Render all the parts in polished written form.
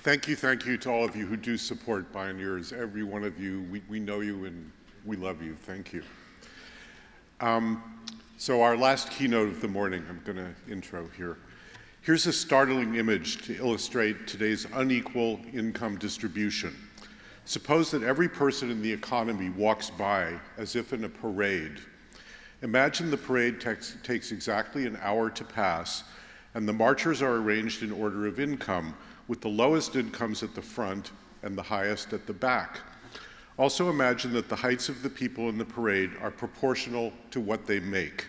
Thank you to all of you who do support Bioneers. Every one of you, we know you and we love you. Thank you. So our last keynote of the morning, I'm going to intro here. Here's a startling image to illustrate today's unequal income distribution. Suppose that every person in the economy walks by as if in a parade. Imagine the parade takes exactly an hour to pass, and the marchers are arranged in order of income, with the lowest incomes at the front and the highest at the back. Also imagine that the heights of the people in the parade are proportional to what they make.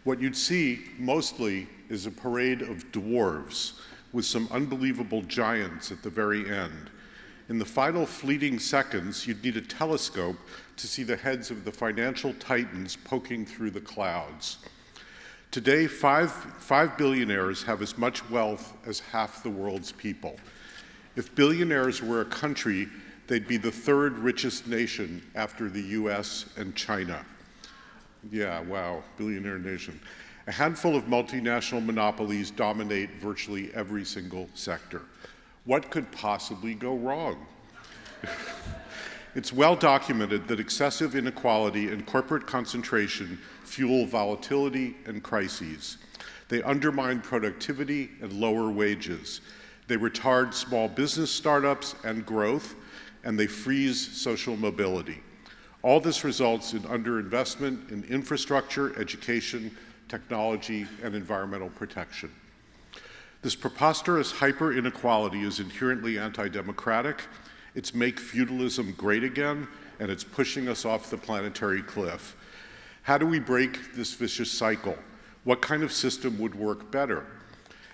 What you'd see mostly is a parade of dwarves with some unbelievable giants at the very end. In the final fleeting seconds, you'd need a telescope to see the heads of the financial titans poking through the clouds. Today, five billionaires have as much wealth as half the world's people. If billionaires were a country, they'd be the third richest nation after the US and China. Yeah, wow, billionaire nation. A handful of multinational monopolies dominate virtually every single sector. What could possibly go wrong? It's well documented that excessive inequality and corporate concentration fuel volatility and crises. They undermine productivity and lower wages. They retard small business startups and growth, and they freeze social mobility. All this results in underinvestment in infrastructure, education, technology, and environmental protection. This preposterous hyper-inequality is inherently anti-democratic. It's make feudalism great again, and it's pushing us off the planetary cliff. How do we break this vicious cycle? What kind of system would work better?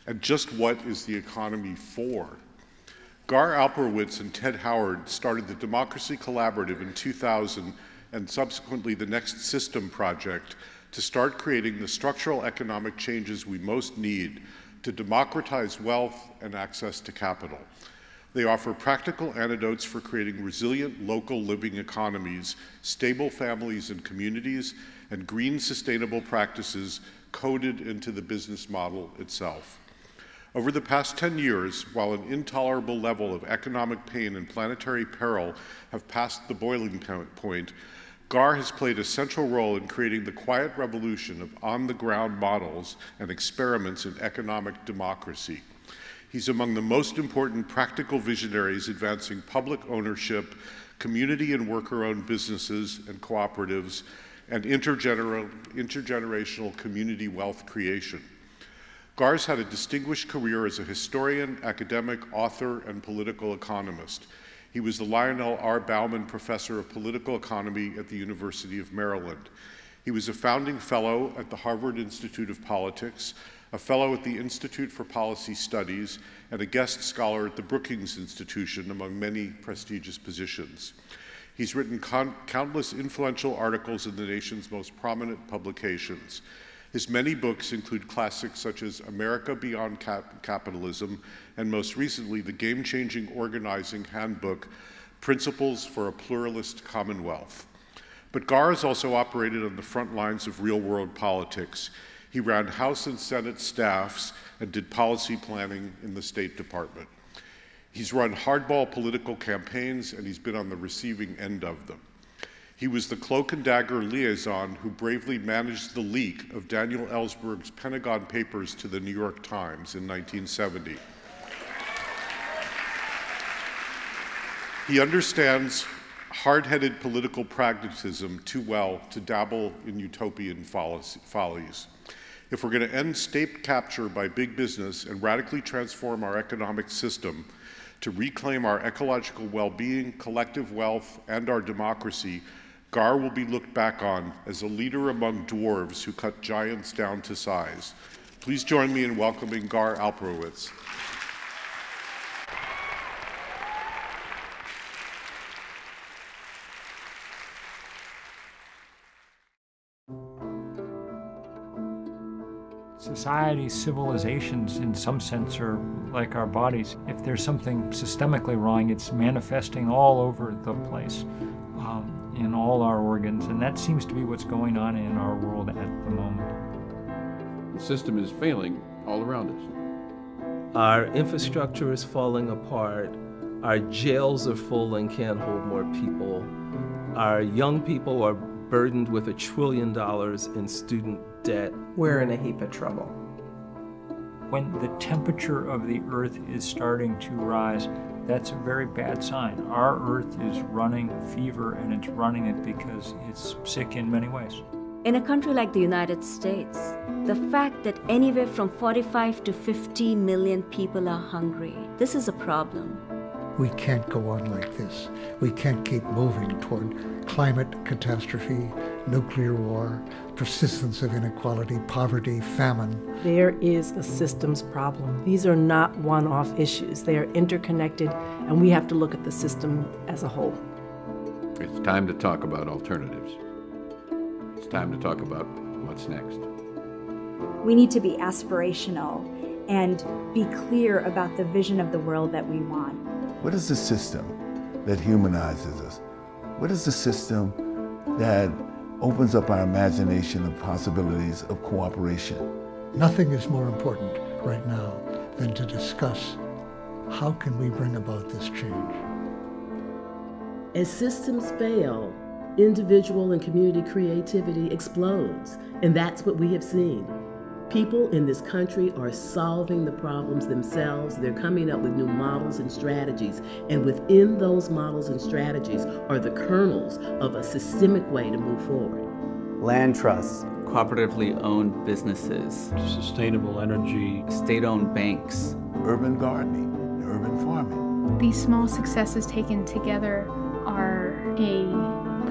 And just what is the economy for? Gar Alperovitz and Ted Howard started the Democracy Collaborative in 2000 and subsequently the Next System Project to start creating the structural economic changes we most need to democratize wealth and access to capital. They offer practical antidotes for creating resilient local living economies, stable families and communities, and green sustainable practices coded into the business model itself. Over the past 10 years, while an intolerable level of economic pain and planetary peril have passed the boiling point, GAR has played a central role in creating the quiet revolution of on-the-ground models and experiments in economic democracy. He's among the most important practical visionaries advancing public ownership, community and worker-owned businesses and cooperatives, and intergenerational community wealth creation. Gar's had a distinguished career as a historian, academic, author, and political economist. He was the Lionel R. Bauman Professor of Political Economy at the University of Maryland. He was a founding fellow at the Harvard Institute of Politics, a fellow at the Institute for Policy Studies, and a guest scholar at the Brookings Institution, among many prestigious positions. He's written countless influential articles in the nation's most prominent publications. His many books include classics such as America Beyond Capitalism, and most recently, the game-changing organizing handbook, Principles for a Pluralist Commonwealth. But Gar has also operated on the front lines of real-world politics. He ran House and Senate staffs and did policy planning in the State Department. He's run hardball political campaigns, and he's been on the receiving end of them. He was the cloak and dagger liaison who bravely managed the leak of Daniel Ellsberg's Pentagon Papers to the New York Times in 1970. He understands hard-headed political pragmatism too well to dabble in utopian follies. If we're going to end state capture by big business and radically transform our economic system to reclaim our ecological well-being, collective wealth, and our democracy, Gar will be looked back on as a leader among dwarves who cut giants down to size. Please join me in welcoming Gar Alperovitz. Societies, civilizations, in some sense, are like our bodies. If there's something systemically wrong, it's manifesting all over the place, in all our organs, and that seems to be what's going on in our world at the moment. The system is failing all around us. Our infrastructure is falling apart. Our jails are full and can't hold more people. Our young people are burdened with $1 trillion in student debt. We're in a heap of trouble. When the temperature of the Earth is starting to rise, that's a very bad sign. Our Earth is running a fever, and it's running it because it's sick in many ways. In a country like the United States, the fact that anywhere from 45 to 50 million people are hungry, this is a problem. We can't go on like this. We can't keep moving toward climate catastrophe, nuclear war, persistence of inequality, poverty, famine. There is a systems problem. These are not one-off issues. They are interconnected, and we have to look at the system as a whole. It's time to talk about alternatives. It's time to talk about what's next. We need to be aspirational and be clear about the vision of the world that we want. What is the system that humanizes us? What is the system that opens up our imagination of possibilities of cooperation? Nothing is more important right now than to discuss how can we bring about this change. As systems fail, individual and community creativity explodes, and that's what we have seen. People in this country are solving the problems themselves. They're coming up with new models and strategies, and within those models and strategies are the kernels of a systemic way to move forward. Land trusts, cooperatively owned businesses, sustainable energy, state-owned banks, urban gardening, urban farming. These small successes taken together are a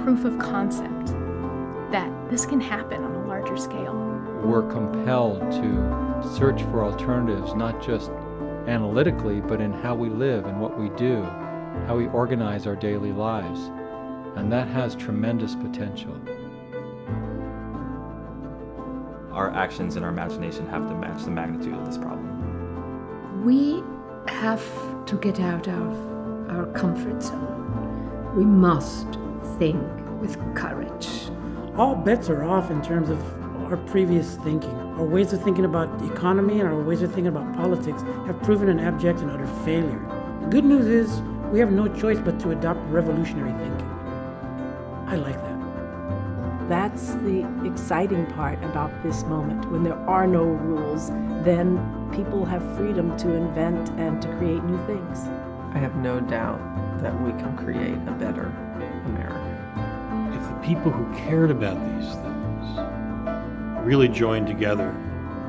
proof of concept that this can happen on a larger scale. We're compelled to search for alternatives, not just analytically, but in how we live and what we do, how we organize our daily lives. And that has tremendous potential. Our actions and our imagination have to match the magnitude of this problem. We have to get out of our comfort zone. We must think with courage. All bets are off in terms of our previous thinking. Our ways of thinking about the economy and our ways of thinking about politics have proven an abject and utter failure. The good news is we have no choice but to adopt revolutionary thinking. I like that. That's the exciting part about this moment. When there are no rules, then people have freedom to invent and to create new things. I have no doubt that we can create a better America. If the people who cared about these things really joined together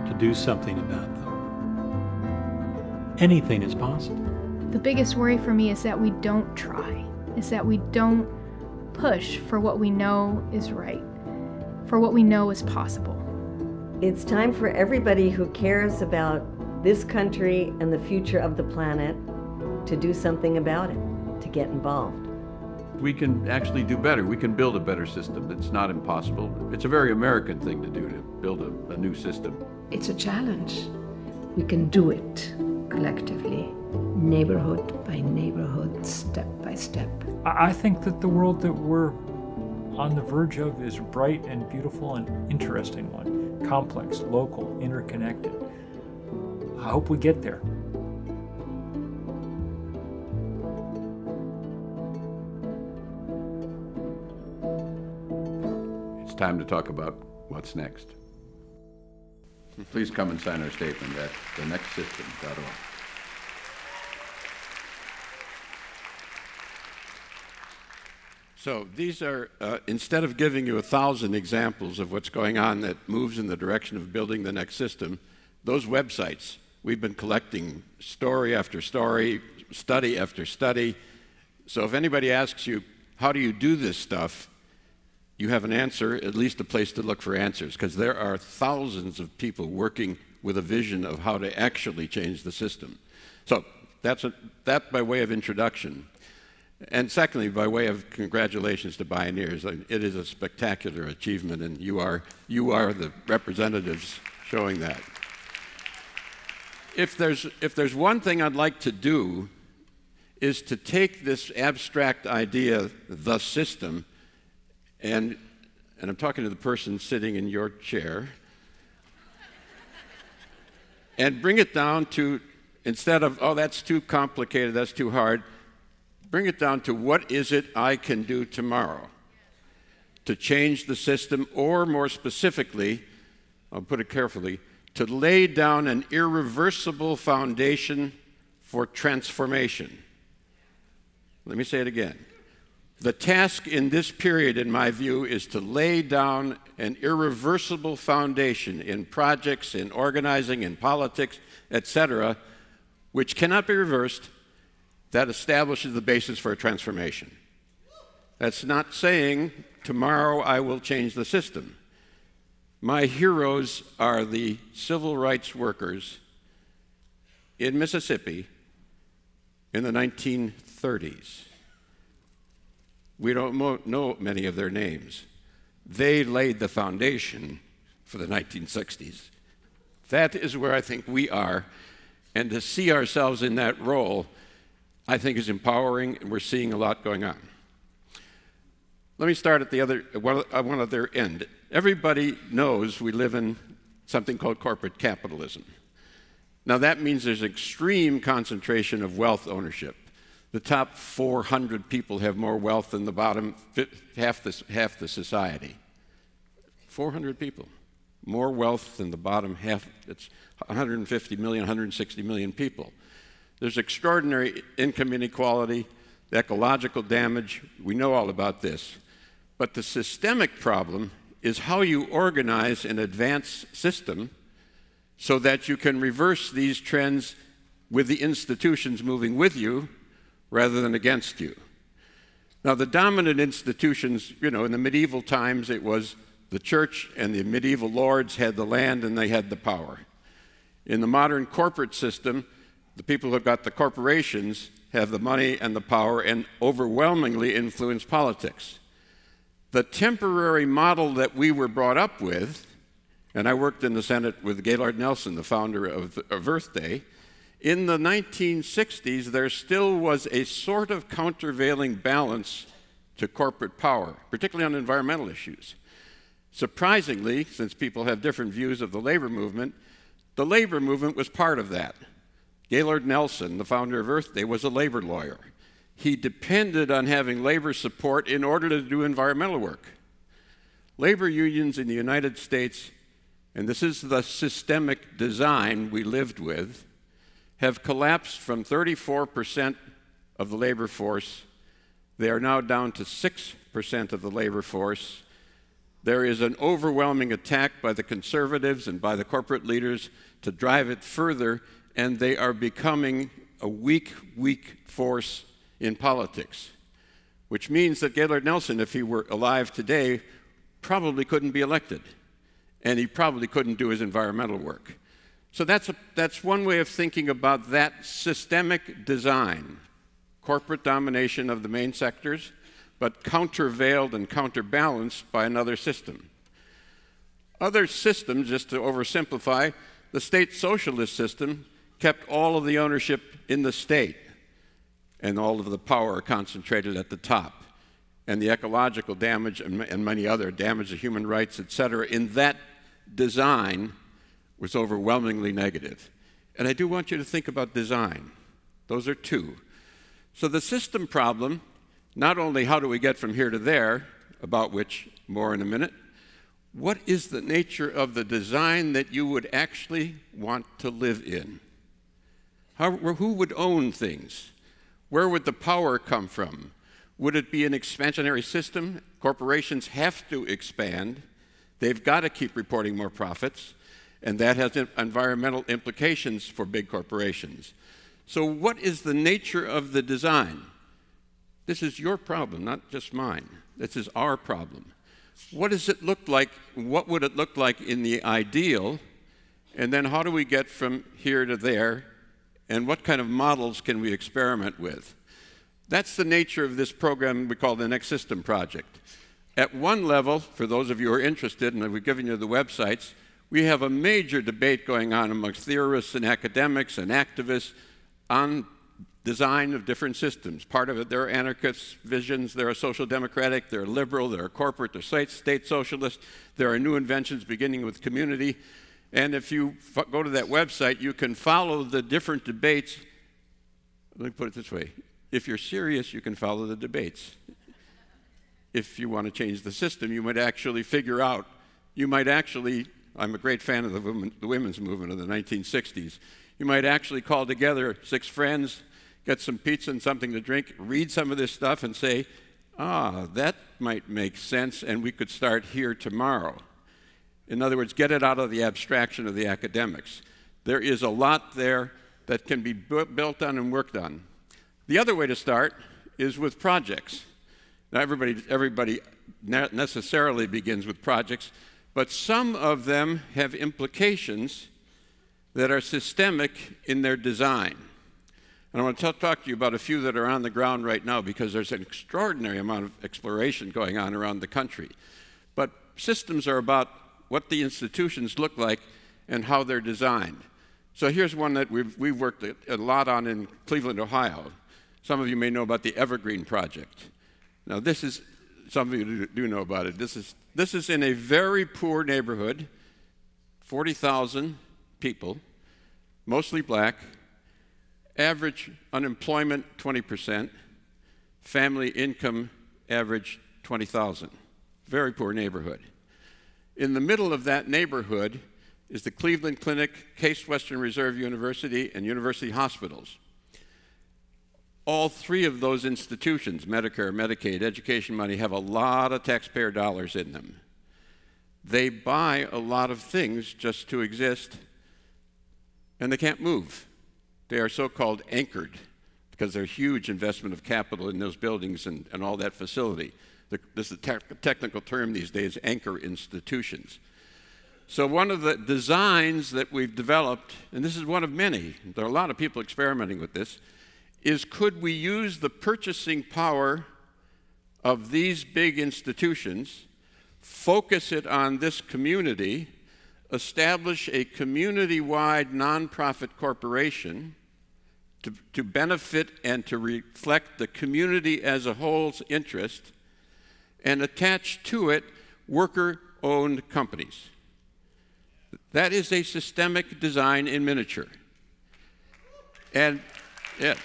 to do something about them, anything is possible. The biggest worry for me is that we don't try, is that we don't push for what we know is right, for what we know is possible. It's time for everybody who cares about this country and the future of the planet to do something about it, to get involved. We can actually do better. We can build a better system. It's not impossible. It's a very American thing to do, to build a new system. It's a challenge. We can do it collectively, neighborhood by neighborhood, step by step. I think that the world that we're on the verge of is a bright and beautiful and interesting one, complex, local, interconnected. I hope we get there. It's time to talk about what's next. Please come and sign our statement at thenextsystem.org. So these are, instead of giving you 1,000 examples of what's going on that moves in the direction of building the next system, those websites, we've been collecting story after story, study after study. So if anybody asks you, how do you do this stuff? You have an answer, at least a place to look for answers, because there are thousands of people working with a vision of how to actually change the system. So that by way of introduction. And secondly, by way of congratulations to Bioneers. It is a spectacular achievement, and you are the representatives showing that. If there's one thing I'd like to do, is to take this abstract idea, the system, and I'm talking to the person sitting in your chair, and bring it down to instead of, oh, that's too complicated, that's too hard, bring it down to what is it I can do tomorrow to change the system, or more specifically, I'll put it carefully, to lay down an irreversible foundation for transformation. Let me say it again. The task in this period, in my view, is to lay down an irreversible foundation in projects, in organizing, in politics, etc., which cannot be reversed, that establishes the basis for a transformation. That's not saying tomorrow I will change the system. My heroes are the civil rights workers in Mississippi in the 1930s. We don't know many of their names. They laid the foundation for the 1960s. That is where I think we are, and to see ourselves in that role, I think is empowering, and we're seeing a lot going on. Let me start at one other end. Everybody knows we live in something called corporate capitalism. Now that means there's extreme concentration of wealth ownership. The top 400 people have more wealth than the bottom half the society. 400 people, more wealth than the bottom half. It's 150 million, 160 million people. There's extraordinary income inequality, ecological damage. We know all about this. But the systemic problem is how you organize an advanced system so that you can reverse these trends with the institutions moving with you rather than against you. Now, the dominant institutions, in the medieval times, it was the church, and the medieval lords had the land and they had the power. In the modern corporate system, the people who got the corporations have the money and the power and overwhelmingly influence politics. The temporary model that we were brought up with, and I worked in the Senate with Gaylord Nelson, the founder of Earth Day, in the 1960s, there still was a sort of countervailing balance to corporate power, particularly on environmental issues. Surprisingly, since people have different views of the labor movement was part of that. Gaylord Nelson, the founder of Earth Day, was a labor lawyer. He depended on having labor support in order to do environmental work. Labor unions in the United States, and this is the systemic design we lived with, have collapsed from 34% of the labor force. They are now down to 6% of the labor force. There is an overwhelming attack by the conservatives and by the corporate leaders to drive it further, and they are becoming a weak force in politics, which means that Gaylord Nelson, if he were alive today, probably couldn't be elected, and he probably couldn't do his environmental work. So that's one way of thinking about that systemic design, corporate domination of the main sectors, but countervailed and counterbalanced by another system. Other systems, just to oversimplify, the state socialist system kept all of the ownership in the state and all of the power concentrated at the top, and the ecological damage and many other damage to human rights, etc., in that design was overwhelmingly negative. And I do want you to think about design. Those are two. So the system problem, not only how do we get from here to there, about which more in a minute, what is the nature of the design that you would actually want to live in? Who would own things? Where would the power come from? Would it be an expansionary system? Corporations have to expand. They've got to keep reporting more profits, and that has environmental implications for big corporations. So what is the nature of the design? This is your problem, not just mine. This is our problem. What does it look like? What would it look like in the ideal? And then how do we get from here to there? And what kind of models can we experiment with? That's the nature of this program we call the Next System Project. At one level, for those of you who are interested, and we've given you the websites, we have a major debate going on amongst theorists and academics and activists on design of different systems. Part of it, there are anarchist visions, there are social democratic, there are liberal, there are corporate, there are state socialist, there are new inventions beginning with community. And if you go to that website, you can follow the different debates. Let me put it this way. If you're serious, you can follow the debates. If you want to change the system, you might actually figure out, I'm a great fan of the women's movement of the 1960s. You might actually call together 6 friends, get some pizza and something to drink, read some of this stuff and say, that might make sense, and we could start here tomorrow. In other words, get it out of the abstraction of the academics. There is a lot there that can be built on and worked on. The other way to start is with projects. Now, everybody necessarily begins with projects, but some of them have implications that are systemic in their design. And I want to talk to you about a few that are on the ground right now, because there's an extraordinary amount of exploration going on around the country. But systems are about what the institutions look like and how they're designed. So here's one that we've worked a lot on in Cleveland, Ohio. Some of you may know about the Evergreen Project. Now some of you do know about it. This is in a very poor neighborhood, 40,000 people, mostly black, average unemployment 20%, family income average 20,000. Very poor neighborhood. In the middle of that neighborhood is the Cleveland Clinic, Case Western Reserve University, and University Hospitals. All 3 of those institutions, Medicare, Medicaid, education money, have a lot of taxpayer dollars in them. They buy a lot of things just to exist, and they can't move. They are so-called anchored because they're huge investment of capital in those buildings and all that facility. This is a technical term these days, anchor institutions. So one of the designs that we've developed, and this is one of many, there are a lot of people experimenting with this, is could we use the purchasing power of these big institutions, focus it on this community, establish a community-wide nonprofit corporation to benefit and to reflect the community as a whole's interest, and attach to it worker-owned companies. That is a systemic design in miniature. And yeah.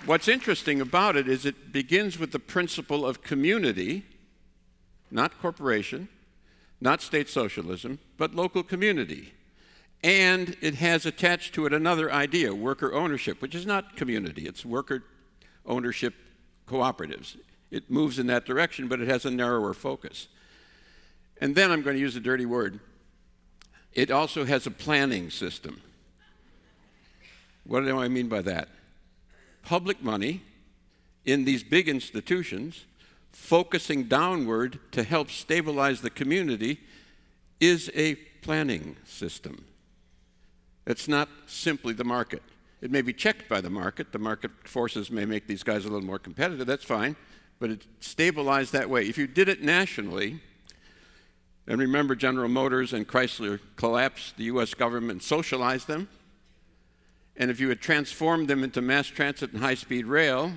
What's interesting about it is it begins with the principle of community, not corporation, not state socialism, but local community. And it has attached to it another idea, worker ownership, which is not community, it's worker ownership cooperatives. It moves in that direction, but it has a narrower focus. And then I'm going to use a dirty word. It also has a planning system. What do I mean by that? Public money in these big institutions, focusing downward to help stabilize the community, is a planning system. It's not simply the market. It may be checked by the market forces may make these guys a little more competitive, that's fine, but it's stabilized that way. If you did it nationally, and remember General Motors and Chrysler collapsed, the US government socialized them, and if you had transformed them into mass transit and high-speed rail,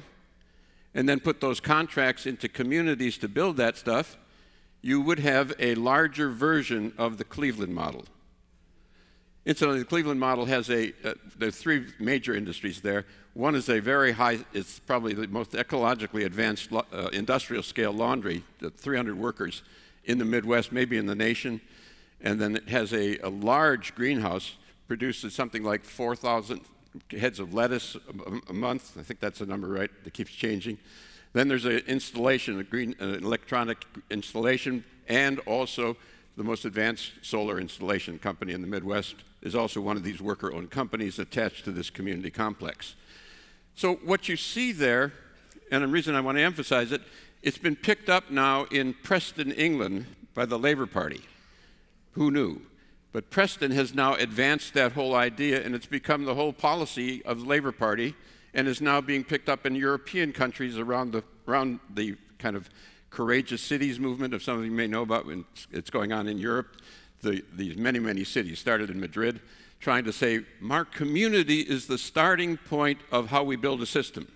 and then put those contracts into communities to build that stuff, you would have a larger version of the Cleveland model. Incidentally, the Cleveland model has there are 3 major industries there. One is a very high, it's probably the most ecologically advanced industrial scale laundry, 300 workers in the Midwest, maybe in the nation. And then it has a large greenhouse, produces something like 4,000 heads of lettuce a month. I think that's the number, right? That keeps changing. Then there's an installation, an electronic installation, and also the most advanced solar installation company in the Midwest is also one of these worker-owned companies attached to this community complex. So what you see there, and the reason I want to emphasize it, it's been picked up now in Preston, England by the Labour Party. Who knew? But Preston has now advanced that whole idea, and it's become the whole policy of the Labour Party, and is now being picked up in European countries around the kind of courageous cities movement, if some of you may know about when it's going on in Europe. These many, many cities started in Madrid, trying to say, our community is the starting point of how we build a system.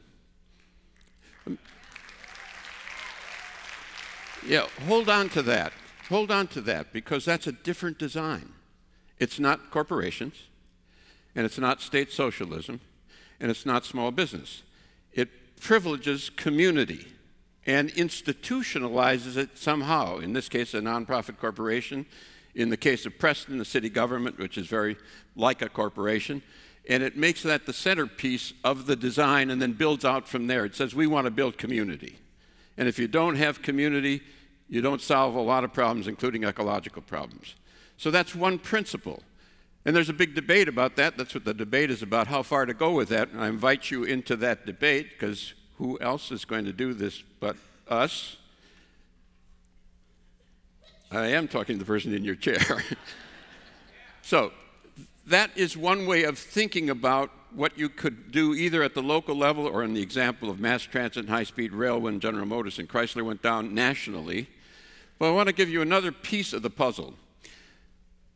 Yeah, hold on to that. Hold on to that, because that's a different design. It's not corporations, and it's not state socialism, and it's not small business. It privileges community and institutionalizes it somehow. In this case, a nonprofit corporation. In the case of Preston, the city government, which is very like a corporation. And it makes that the centerpiece of the design and then builds out from there. It says, we want to build community. And if you don't have community, you don't solve a lot of problems, including ecological problems. So that's one principle. And there's a big debate about that. That's what the debate is about, how far to go with that. And I invite you into that debate, because who else is going to do this but us? I am talking to the person in your chair. So that is one way of thinking about what you could do either at the local level or in the example of mass transit and high-speed rail when General Motors and Chrysler went down nationally. But I want to give you another piece of the puzzle.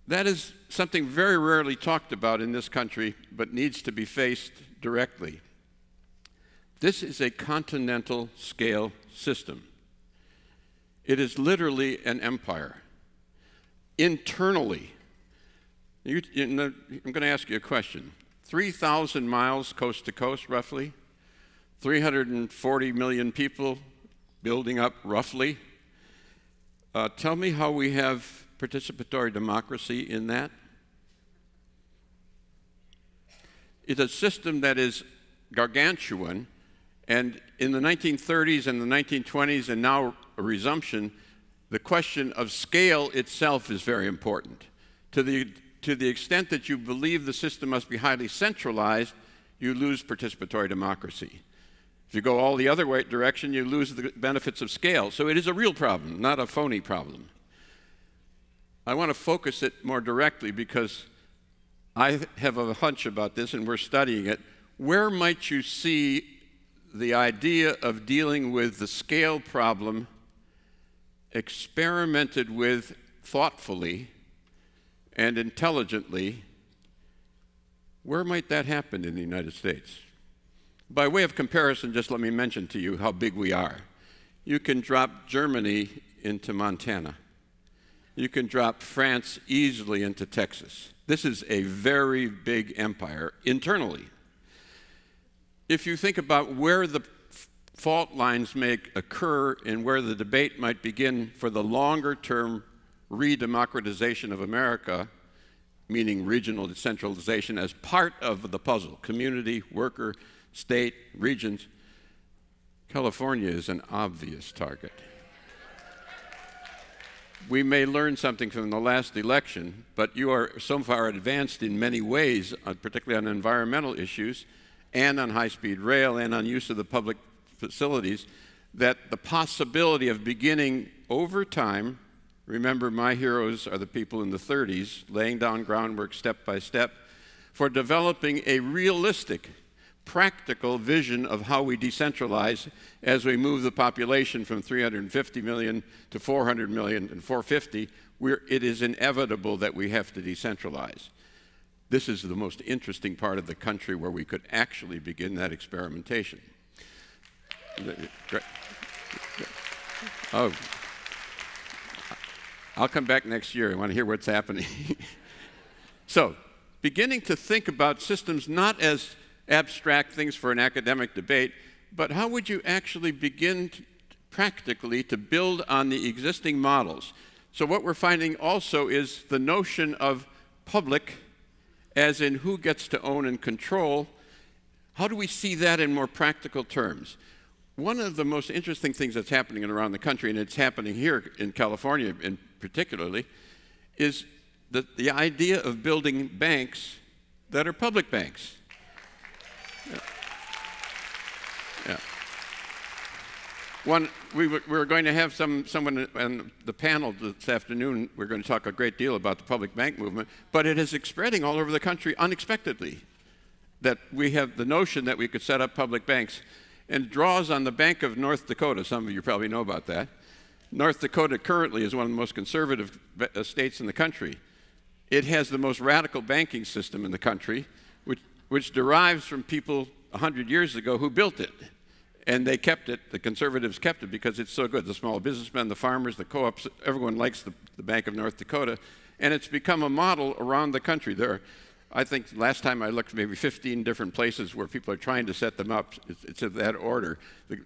That is something very rarely talked about in this country, but needs to be faced directly. This is a continental scale system. It is literally an empire. Internally, I'm going to ask you a question. 3,000 miles coast to coast, roughly. 340 million people building up, roughly. Tell me how we have participatory democracy in that. It's a system that is gargantuan, and in the 1930s and the 1920s, and now a resumption, the question of scale itself is very important. To the extent that you believe the system must be highly centralized, you lose participatory democracy. If you go all the other direction, you lose the benefits of scale. So it is a real problem, not a phony problem. I want to focus it more directly because I have a hunch about this and we're studying it. Where might you see the idea of dealing with the scale problem experimented with thoughtfully and intelligently? Where might that happen in the United States? By way of comparison, just let me mention to you how big we are. You can drop Germany into Montana. You can drop France easily into Texas. This is a very big empire internally. If you think about where the fault lines may occur and where the debate might begin for the longer-term re-democratization of America, meaning regional decentralization as part of the puzzle, community, worker, state, regions, California is an obvious target. We may learn something from the last election, but you are so far advanced in many ways, particularly on environmental issues and on high-speed rail and on use of the public facilities, that the possibility of beginning over time, remember my heroes are the people in the 30s, laying down groundwork step by step, for developing a realistic, practical vision of how we decentralize as we move the population from 350 million to 400 million and 450, it is inevitable that we have to decentralize. This is the most interesting part of the country where we could actually begin that experimentation. Great. Oh, I'll come back next year. I want to hear what's happening. So, beginning to think about systems not as abstract things for an academic debate, but how would you actually begin practically to build on the existing models? So what we're finding also is the notion of public, as in who gets to own and control. How do we see that in more practical terms? One of the most interesting things that's happening around the country, and it's happening here in California in particularly, is the idea of building banks that are public banks. Yeah. We were going to have someone on the panel this afternoon. We're going to talk a great deal about the public bank movement, but it is spreading all over the country unexpectedly, that we have the notion that we could set up public banks, and draws on the Bank of North Dakota. Some of you probably know about that. North Dakota currently is one of the most conservative states in the country. It has the most radical banking system in the country, which derives from people 100 years ago who built it. And they kept it, the conservatives kept it because it's so good. The small businessmen, the farmers, the co-ops, everyone likes the Bank of North Dakota. And it's become a model around the country. There are, I think last time I looked, maybe 15 different places where people are trying to set them up. It's in that order.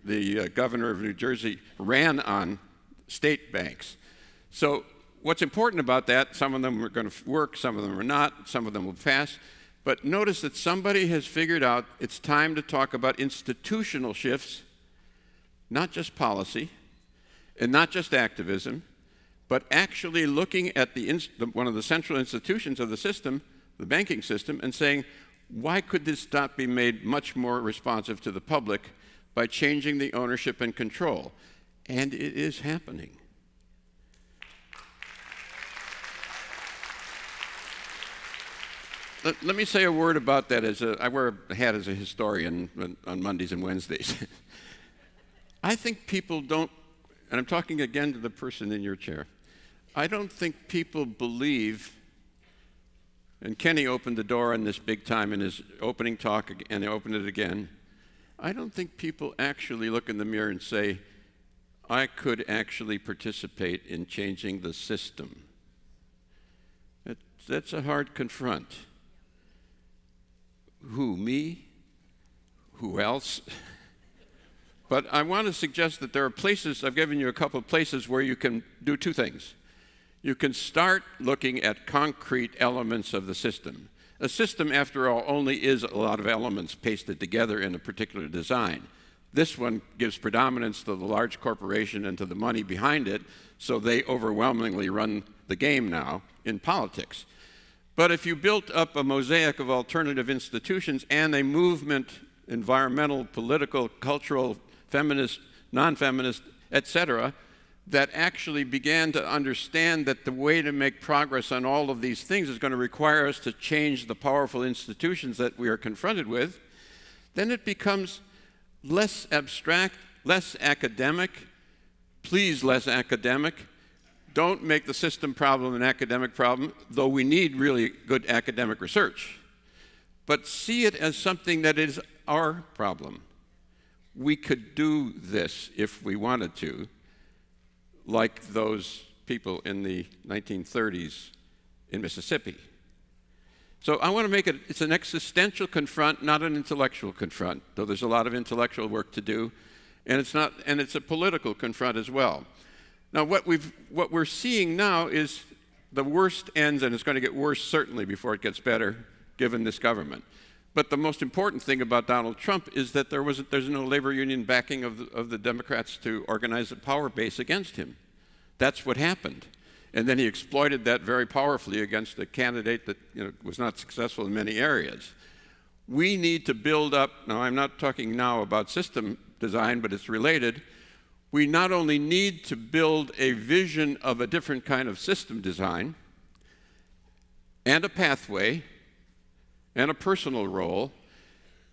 The governor of New Jersey ran on state banks. So what's important about that, some of them are going to work, some of them are not, some of them will pass. But notice that somebody has figured out it's time to talk about institutional shifts, not just policy, and not just activism, but actually looking at one of the central institutions of the system, the banking system, and saying, why could this not be made much more responsive to the public by changing the ownership and control? And it is happening. Let me say a word about that. I wear a hat as a historian on Mondays and Wednesdays. I think people don't, and I'm talking again to the person in your chair, I don't think people believe, and Kenny opened the door on this big time in his opening talk, and he opened it again. I don't think people actually look in the mirror and say, I could actually participate in changing the system. That's a hard confront. Who, me? Who else? But I want to suggest that there are places, I've given you a couple of places where you can do two things. You can start looking at concrete elements of the system. A system, after all, only is a lot of elements pasted together in a particular design. This one gives predominance to the large corporation and to the money behind it, so they overwhelmingly run the game now in politics. But if you built up a mosaic of alternative institutions and a movement, environmental, political, cultural, feminist, non-feminist, etc., that actually began to understand that the way to make progress on all of these things is going to require us to change the powerful institutions that we are confronted with, then it becomes less abstract, less academic. Please, less academic. Don't make the system problem an academic problem, though we need really good academic research. But see it as something that is our problem. We could do this if we wanted to, like those people in the 1930s in Mississippi. So I want to make it's an existential confront, not an intellectual confront, though there's a lot of intellectual work to do, and it's a political confront as well. Now, what we're seeing now is the worst ends, and it's going to get worse certainly before it gets better, given this government. But the most important thing about Donald Trump is that there's no labor union backing of the Democrats to organize a power base against him. That's what happened. And then he exploited that very powerfully against a candidate that was not successful in many areas. We need to build up, now I'm not talking now about system design, but it's related. We not only need to build a vision of a different kind of system design and a pathway and a personal role,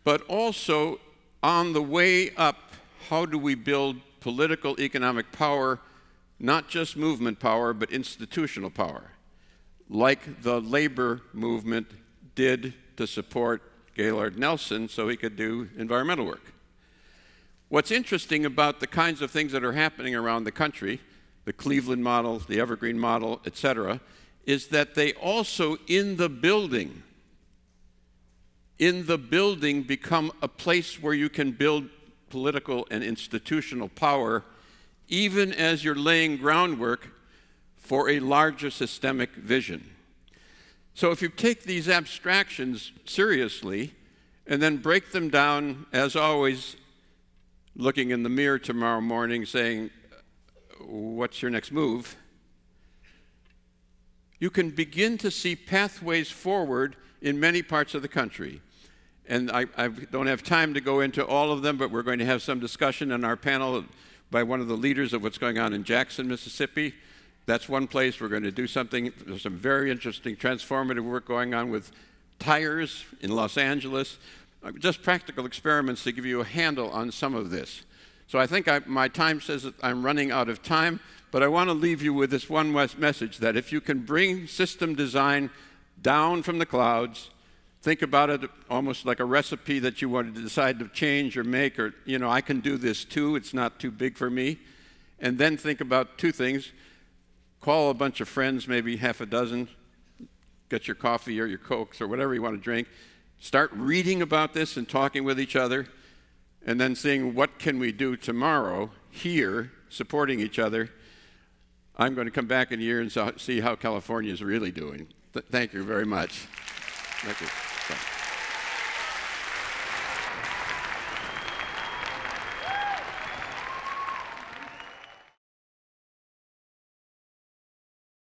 but also on the way up, how do we build political economic power, not just movement power, but institutional power, like the labor movement did to support Gaylord Nelson so he could do environmental work. What's interesting about the kinds of things that are happening around the country, the Cleveland model, the Evergreen model, etc., is that they also, in the building become a place where you can build political and institutional power, even as you're laying groundwork for a larger systemic vision. So if you take these abstractions seriously and then break them down, as always, looking in the mirror tomorrow morning saying, what's your next move? You can begin to see pathways forward in many parts of the country. And I don't have time to go into all of them, but we're going to have some discussion on our panel by one of the leaders of what's going on in Jackson, Mississippi. That's one place we're going to do something. There's some very interesting transformative work going on with tires in Los Angeles. Just practical experiments to give you a handle on some of this. So I think my time says that I'm running out of time, but I want to leave you with this one message, that if you can bring system design down from the clouds, think about it almost like a recipe that you want to decide to change or make, or, I can do this too, it's not too big for me. And then think about two things. call a bunch of friends, maybe half a dozen, get your coffee or your Cokes or whatever you want to drink, start reading about this and talking with each other, and then seeing what can we do tomorrow here, supporting each other. I'm going to come back in a year and see how California is really doing. Thank you very much. Thank you.